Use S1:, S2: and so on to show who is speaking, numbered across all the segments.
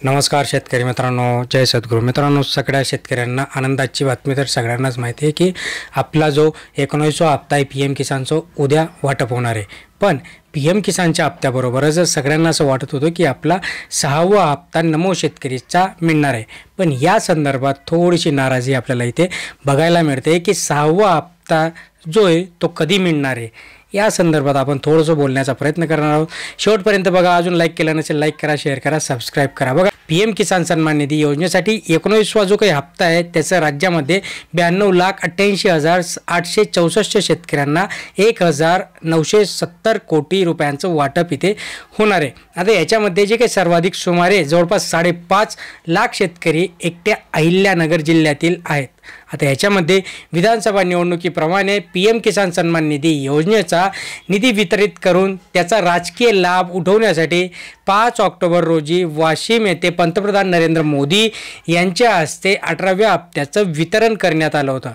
S1: नमस्कार शेतकरी मित्रांनो, जय सद्गुरू मित्रांनो. सगळ्या शेतकऱ्यांना आनंदाची बातमी. तर सगळ्यांनाच माहिती आहे की आपला जो 19वा हप्ता आहे PM किसानचा उद्या वाटप होणार आहे. पण PM किसानच्या हप्त्याबरोबरच सगळ्यांना असं वाटत होतं की आपला 6वा हप्ता नमो शेतकरीचा मिळणार आहे. पण या संदर्भात थोडीशी नाराजी आपल्याला इथे बघायला मिळते की 6वा हप्ता जो आहे तो कधी मिळणार आहे या संदर्भात आपण थोडंसं बोलण्याचा प्रयत्न करणार आहोत. शेवटपर्यंत बघा. अजून लाईक केलं नसेल लाईक करा, शेअर करा, सबस्क्राईब करा. बघा, PM किसान सन्मान निधी योजनेसाठी 19वा जो काही हप्ता आहे त्याचं राज्यामध्ये 92,88,864 शेतकऱ्यांना 1,970 कोटी रुपयांचं वाटप इथे होणार आहे. आता याच्यामध्ये जे काही सर्वाधिक सुमारे जवळपास 5.5 लाख शेतकरी एकट्या अहिल्यानगर जिल्ह्यातील आहेत. आता याच्यामध्ये विधानसभा निवडणुकीप्रमाणे PM किसान सन्मान निधी योजनेचा निधी वितरित करून त्याचा राजकीय लाभ उठवण्यासाठी 5 ऑक्टोबर रोजी वाशिम येथे पंतप्रधान नरेंद्र मोदी यांच्या हस्ते 18व्या हप्त्याचं वितरण करण्यात आलं होतं.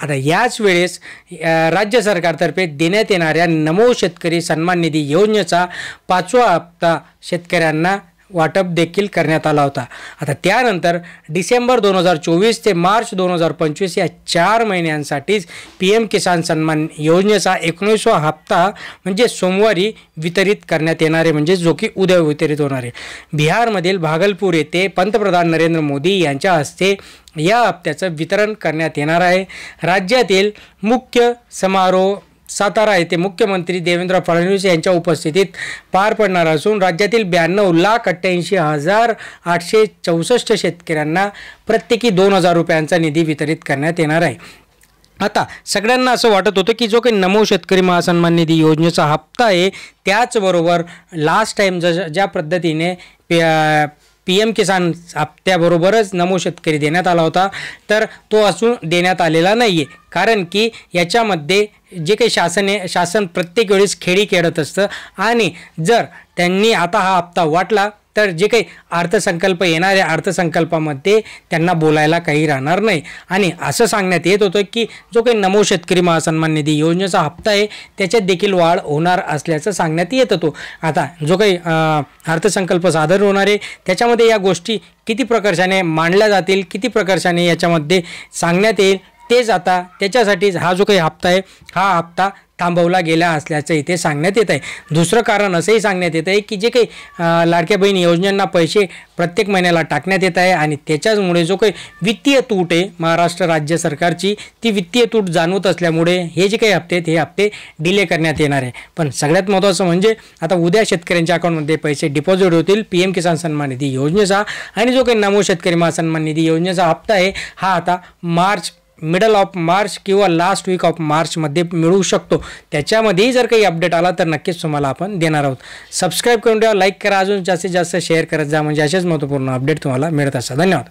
S1: आता याच वेळेस राज्य सरकारतर्फे देण्यात येणाऱ्या नमो शेतकरी सन्मान निधी योजनेचा 5वा हप्ता शेतकऱ्यांना वाटप देखील करण्यात आला होता. आता त्यानंतर डिसेंबर 2024 ते मार्च 2025 या 4 महिन्यांसाठीच PM किसान सन्मान योजनेचा 19वा हप्ता म्हणजे सोमवारी वितरित करण्यात येणार आहे, म्हणजे जो की उद्या वितरित होणार आहे. बिहारमधील भागलपूर येथे पंतप्रधान नरेंद्र मोदी यांच्या हस्ते या हप्त्याचं वितरण करण्यात येणार आहे. राज्यातील मुख्य समारोह सातारा येथे मुख्यमंत्री देवेंद्र फडणवीस यांच्या उपस्थितीत पार पडणार असून राज्यातील 92,88,864 शेतकऱ्यांना प्रत्येकी 2,000 रुपयांचा निधी वितरित करण्यात येणार आहे. आता सगळ्यांना असं वाटत होतं की जो काही नमो शेतकरी महासन्मान निधी योजनेचा हप्ता आहे त्याचबरोबर लास्ट टाईम ज्या पद्धतीने PM किसान हप्त्याबरोबरच नमो शेतकरी देण्यात आला होता तर तो अजून देण्यात आलेला नाही आहे. कारण की याच्यामध्ये जे काही शासन प्रत्येक वेळेस खेळी खेळत असतं आणि जर त्यांनी आता हा हप्ता वाटला तर जे काही अर्थसंकल्प येणार आहे अर्थसंकल्पामध्ये त्यांना बोलायला काही राहणार नाही. आणि असं सांगण्यात येत होतं की जो काही नमो शेतकरी महासन्मान निधी योजनेचा हप्ता आहे त्याच्यात देखील वाढ होणार असल्याचं सांगण्यात येत होतं. आता जो काही अर्थसंकल्प सादर होणार आहे त्याच्यामध्ये या गोष्टी किती प्रकर्षाने मांडल्या जातील, किती प्रकर्षाने याच्यामध्ये सांगण्यात येईल तेच आता त्याच्यासाठीच हा जो काही हप्ता आहे हा हप्ता थांबवला गेला असल्याचं इथे सांगण्यात येत आहे. दुसरं कारण असंही सांगण्यात येत आहे की जे काही लाडक्या बहीण योजनांना पैसे प्रत्येक महिन्याला टाकण्यात येत आहे आणि त्याच्यामुळे जो काही वित्तीय तूट आहे महाराष्ट्र राज्य सरकारची ती वित्तीय तूट जाणवत असल्यामुळे हे जे काही हप्ते आहेत हे हप्ते डिले करण्यात येणार आहे. पण सगळ्यात महत्त्वाचं म्हणजे आता उद्या शेतकऱ्यांच्या अकाउंटमध्ये पैसे डिपॉझिट होतील PM किसान सन्मान निधी योजनेचा. आणि जो काही नमो शेतकरी महासन्मान निधी योजनेचा हप्ता आहे हा आता मिडल ऑफ मार्च किंवा लास्ट वीक ऑफ मार्चमध्ये मिळू शकतो. त्याच्यामध्येही जर काही अपडेट आला तर नक्कीच तुम्हाला आपण देणार आहोत. सबस्क्राईब करून ठेवा, लाईक करा, अजून जास्तीत जास्त शेअर करत जा म्हणजे असेच महत्त्वपूर्ण अपडेट तुम्हाला मिळत असतात. धन्यवाद.